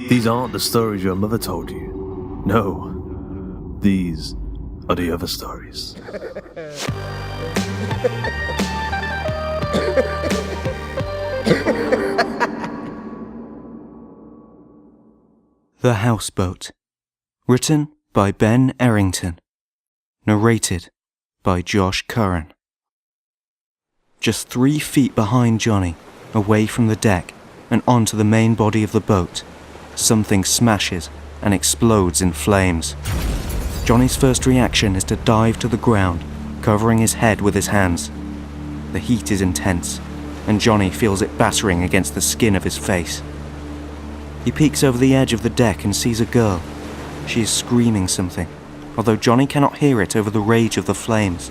These aren't the stories your mother told you. No, these are the other stories. The Houseboat. Written by Ben Errington. Narrated by Josh Curran. Just 3 feet behind Johnny, away from the deck and onto the main body of the boat, something smashes and explodes in flames. Johnny's first reaction is to dive to the ground, covering his head with his hands. The heat is intense, and Johnny feels it battering against the skin of his face. He peeks over the edge of the deck and sees a girl. She is screaming something, although Johnny cannot hear it over the rage of the flames.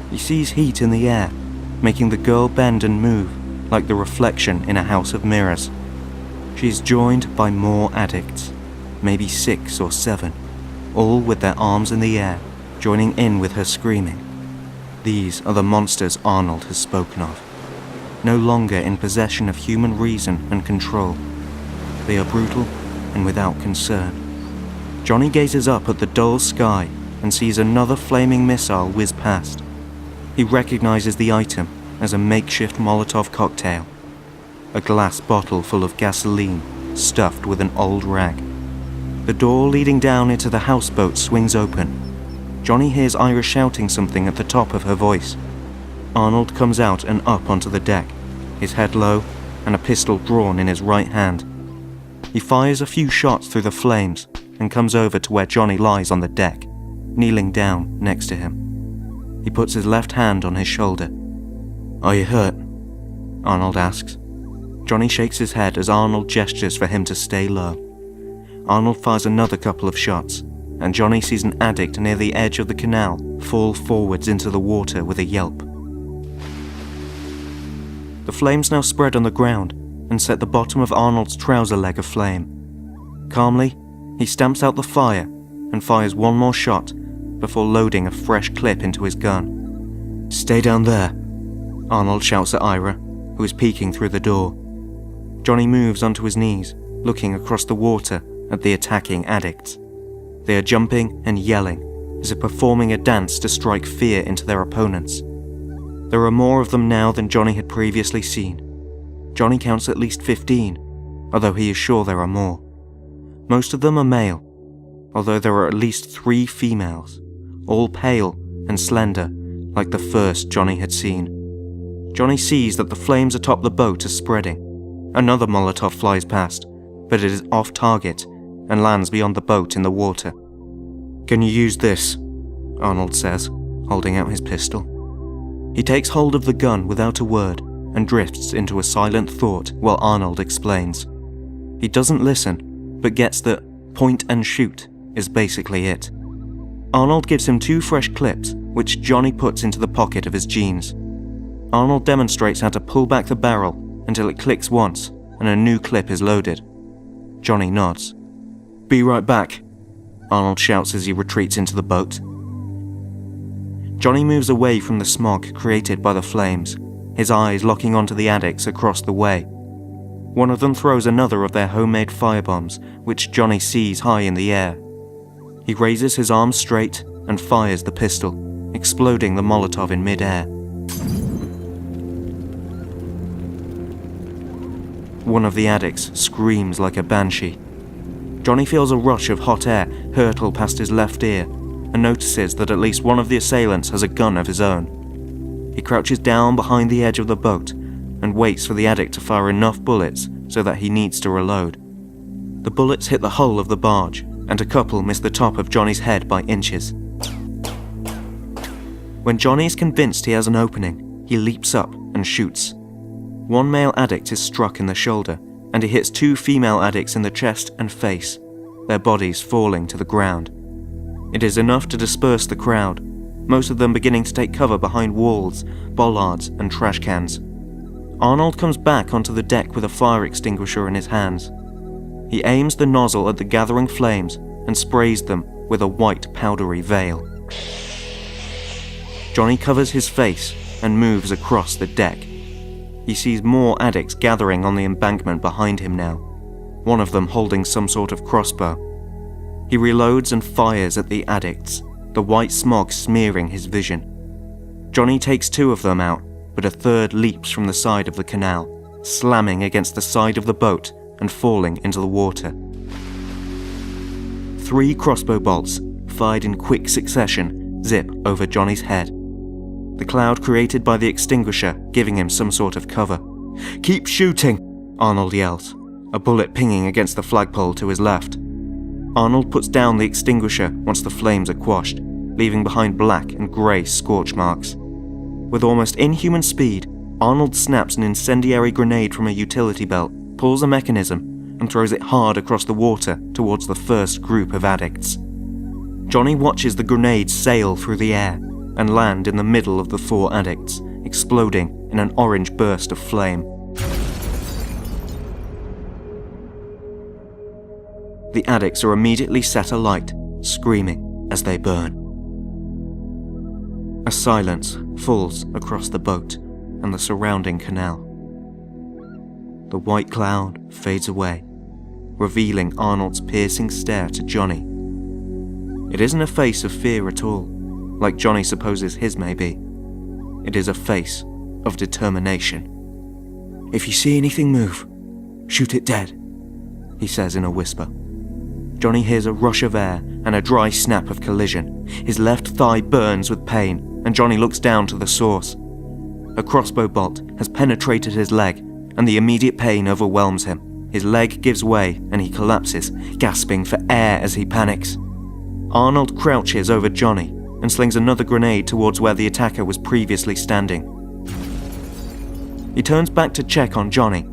He sees heat in the air, making the girl bend and move like the reflection in a house of mirrors. She is joined by more addicts, maybe 6 or 7, all with their arms in the air, joining in with her screaming. These are the monsters Arnold has spoken of, no longer in possession of human reason and control. They are brutal and without concern. Johnny gazes up at the dull sky and sees another flaming missile whiz past. He recognizes the item as a makeshift Molotov cocktail, a glass bottle full of gasoline stuffed with an old rag. The door leading down into the houseboat swings open. Johnny hears Ira shouting something at the top of her voice. Arnold comes out and up onto the deck, his head low and a pistol drawn in his right hand. He fires a few shots through the flames and comes over to where Johnny lies on the deck, kneeling down next to him. He puts his left hand on his shoulder. "Are you hurt?" Arnold asks. Johnny shakes his head as Arnold gestures for him to stay low. Arnold fires another couple of shots, and Johnny sees an addict near the edge of the canal fall forwards into the water with a yelp. The flames now spread on the ground and set the bottom of Arnold's trouser leg aflame. Calmly, he stamps out the fire and fires one more shot before loading a fresh clip into his gun. "Stay down there," Arnold shouts at Ira, who is peeking through the door. Johnny moves onto his knees, looking across the water at the attacking addicts. They are jumping and yelling, as if performing a dance to strike fear into their opponents. There are more of them now than Johnny had previously seen. Johnny counts at least 15, although he is sure there are more. Most of them are male, although there are at least 3 females, all pale and slender, like the first Johnny had seen. Johnny sees that the flames atop the boat are spreading. Another Molotov flies past, but it is off target and lands beyond the boat in the water. "Can you use this?" Arnold says, holding out his pistol. He takes hold of the gun without a word and drifts into a silent thought while Arnold explains. He doesn't listen, but gets that point and shoot is basically it. Arnold gives him 2 fresh clips, which Johnny puts into the pocket of his jeans. Arnold demonstrates how to pull back the barrel until it clicks once and a new clip is loaded. Johnny nods. "Be right back," Arnold shouts as he retreats into the boat. Johnny moves away from the smog created by the flames, his eyes locking onto the addicts across the way. One of them throws another of their homemade firebombs, which Johnny sees high in the air. He raises his arms straight and fires the pistol, exploding the Molotov in mid-air. One of the addicts screams like a banshee. Johnny feels a rush of hot air hurtle past his left ear and notices that at least one of the assailants has a gun of his own. He crouches down behind the edge of the boat and waits for the addict to fire enough bullets so that he needs to reload. The bullets hit the hull of the barge, and a couple miss the top of Johnny's head by inches. When Johnny is convinced he has an opening, he leaps up and shoots. One male addict is struck in the shoulder, and he hits 2 female addicts in the chest and face, their bodies falling to the ground. It is enough to disperse the crowd, most of them beginning to take cover behind walls, bollards, and trash cans. Arnold comes back onto the deck with a fire extinguisher in his hands. He aims the nozzle at the gathering flames and sprays them with a white powdery veil. Johnny covers his face and moves across the deck. He sees more addicts gathering on the embankment behind him now. one of them holding some sort of crossbow. He reloads and fires at the addicts, the white smog smearing his vision. Johnny takes 2 of them out, but a third leaps from the side of the canal, slamming against the side of the boat and falling into the water. 3 crossbow bolts, fired in quick succession, zip over Johnny's head, the cloud created by the extinguisher giving him some sort of cover. "Keep shooting!" Arnold yells, a bullet pinging against the flagpole to his left. Arnold puts down the extinguisher once the flames are quashed, leaving behind black and grey scorch marks. With almost inhuman speed, Arnold snaps an incendiary grenade from a utility belt, pulls a mechanism, and throws it hard across the water towards the first group of addicts. Johnny watches the grenade sail through the air and land in the middle of the 4 addicts, exploding in an orange burst of flame. The addicts are immediately set alight, screaming as they burn. A silence falls across the boat and the surrounding canal. The white cloud fades away, revealing Arnold's piercing stare to Johnny. It isn't a face of fear at all, like Johnny supposes his may be. It is a face of determination. "If you see anything move, shoot it dead," he says in a whisper. Johnny hears a rush of air and a dry snap of collision. His left thigh burns with pain, and Johnny looks down to the source. A crossbow bolt has penetrated his leg, and the immediate pain overwhelms him. His leg gives way, and he collapses, gasping for air as he panics. Arnold crouches over Johnny and slings another grenade towards where the attacker was previously standing. He turns back to check on Johnny,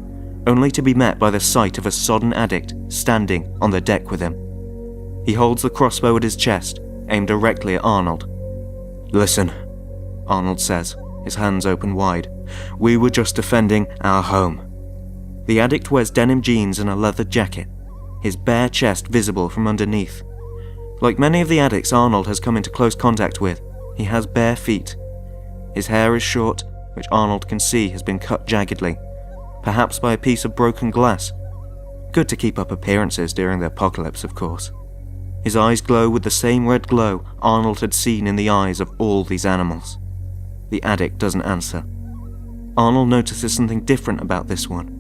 only to be met by the sight of a sodden addict standing on the deck with him. He holds the crossbow at his chest, aimed directly at Arnold. "Listen," Arnold says, his hands open wide. "We were just defending our home." The addict wears denim jeans and a leather jacket, his bare chest visible from underneath. Like many of the addicts Arnold has come into close contact with, he has bare feet. His hair is short, which Arnold can see has been cut jaggedly, perhaps by a piece of broken glass. Good to keep up appearances during the apocalypse, of course. His eyes glow with the same red glow Arnold had seen in the eyes of all these animals. The addict doesn't answer. Arnold notices something different about this one.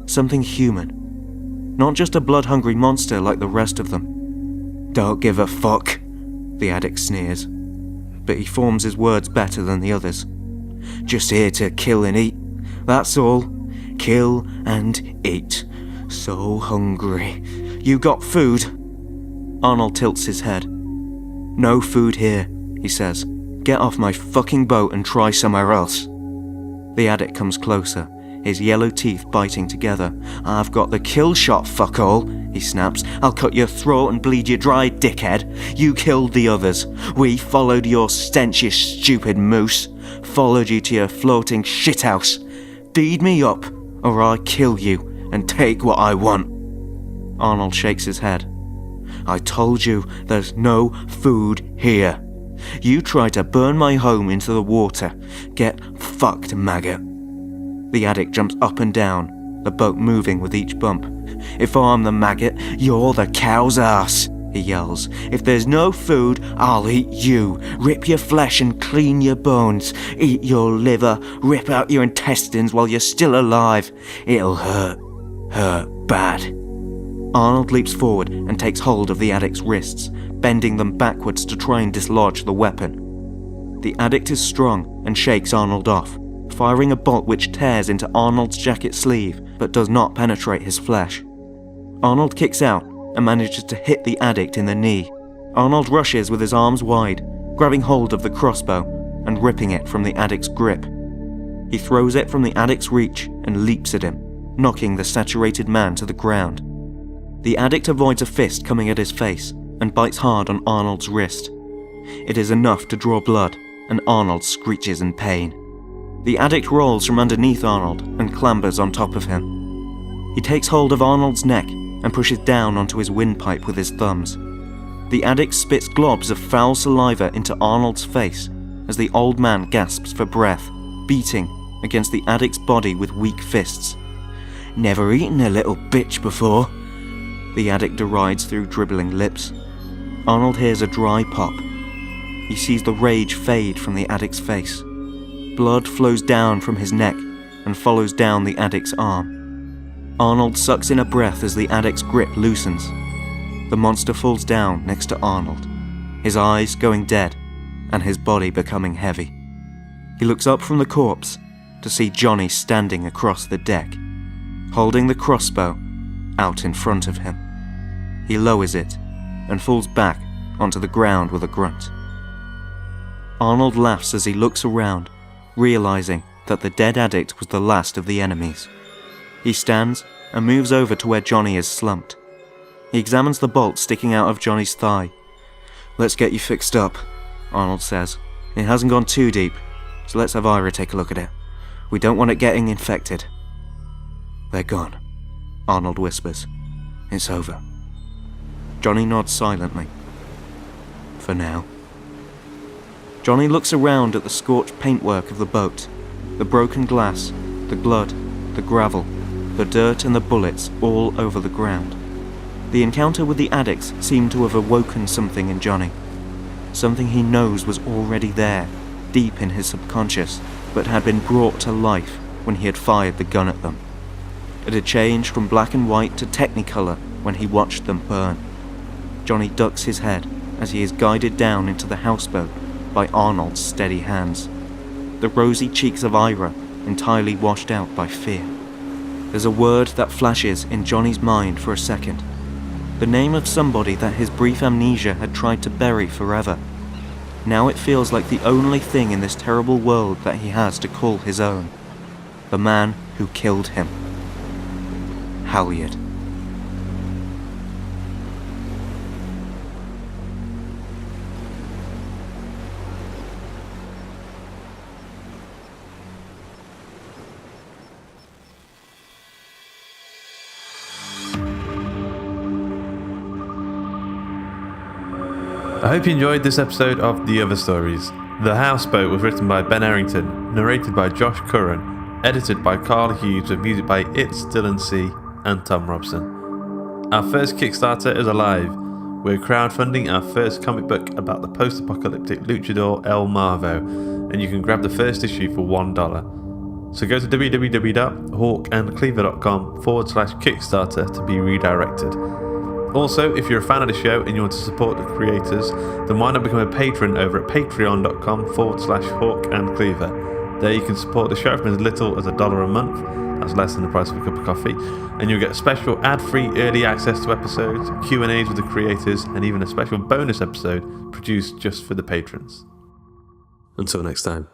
Something human. Not just a blood-hungry monster like the rest of them. "Don't give a fuck," the addict sneers, but he forms his words better than the others. "Just here to kill and eat. That's all. Kill and eat. So hungry. You got food?" Arnold tilts his head. "No food here," he says. "Get off my fucking boat and try somewhere else." The addict comes closer, his yellow teeth biting together. "I've got the kill shot, fuckhole," he snaps. "I'll cut your throat and bleed you dry, dickhead. You killed the others. We followed your stench, you stupid moose. Followed you to your floating shithouse. Feed me up, or I kill you and take what I want." Arnold shakes his head. "I told you there's no food here. You tried to burn my home into the water. Get fucked, maggot." The addict jumps up and down, the boat moving with each bump. "If I'm the maggot, you're the cow's ass," he yells. "If there's no food, I'll eat you. Rip your flesh and clean your bones. Eat your liver, rip out your intestines while you're still alive. It'll hurt. Hurt bad." Arnold leaps forward and takes hold of the addict's wrists, bending them backwards to try and dislodge the weapon. The addict is strong and shakes Arnold off, firing a bolt which tears into Arnold's jacket sleeve but does not penetrate his flesh. Arnold kicks out and manages to hit the addict in the knee. Arnold rushes with his arms wide, grabbing hold of the crossbow and ripping it from the addict's grip. He throws it from the addict's reach and leaps at him, knocking the saturated man to the ground. The addict avoids a fist coming at his face and bites hard on Arnold's wrist. It is enough to draw blood, and Arnold screeches in pain. The addict rolls from underneath Arnold and clambers on top of him. He takes hold of Arnold's neck and pushes down onto his windpipe with his thumbs. The addict spits globs of foul saliva into Arnold's face as the old man gasps for breath, beating against the addict's body with weak fists. "Never eaten a little bitch before," The addict derides through dribbling lips. Arnold hears a dry pop. He sees the rage fade from the addict's face. Blood flows down from his neck and follows down the addict's arm. Arnold sucks in a breath as the addict's grip loosens. The monster falls down next to Arnold, his eyes going dead and his body becoming heavy. He looks up from the corpse to see Johnny standing across the deck, holding the crossbow out in front of him. He lowers it and falls back onto the ground with a grunt. Arnold laughs as he looks around, realizing that the dead addict was the last of the enemies. He stands and moves over to where Johnny is slumped. He examines the bolt sticking out of Johnny's thigh. "Let's get you fixed up," Arnold says. "It hasn't gone too deep, so let's have Ira take a look at it. We don't want it getting infected." "They're gone," Arnold whispers. "It's over." Johnny nods silently. "For now." Johnny looks around at the scorched paintwork of the boat, the broken glass, the blood, the gravel, the dirt and the bullets all over the ground. The encounter with the addicts seemed to have awoken something in Johnny. Something he knows was already there, deep in his subconscious, but had been brought to life when he had fired the gun at them. It had changed from black and white to technicolor when he watched them burn. Johnny ducks his head as he is guided down into the houseboat by Arnold's steady hands. The rosy cheeks of Ira entirely washed out by fear. There's a word that flashes in Johnny's mind for a second. The name of somebody that his brief amnesia had tried to bury forever. Now it feels like the only thing in this terrible world that he has to call his own. The man who killed him. Halyard. I hope you enjoyed this episode of The Other Stories. The Houseboat was written by Ben Errington, narrated by Josh Curran, edited by Carl Hughes with music by It's Dylan C and Tom Robson. Our first Kickstarter is alive. We're crowdfunding our first comic book about the post-apocalyptic luchador El Marvo, and you can grab the first issue for $1. So go to www.hawkandcleaver.com/Kickstarter to be redirected. Also, if you're a fan of the show and you want to support the creators, then why not become a patron over at patreon.com/hawkandcleaver. There you can support the show from as little as $1 a month, that's less than the price of a cup of coffee, and you'll get special ad-free early access to episodes, Q&As with the creators, and even a special bonus episode produced just for the patrons. Until next time.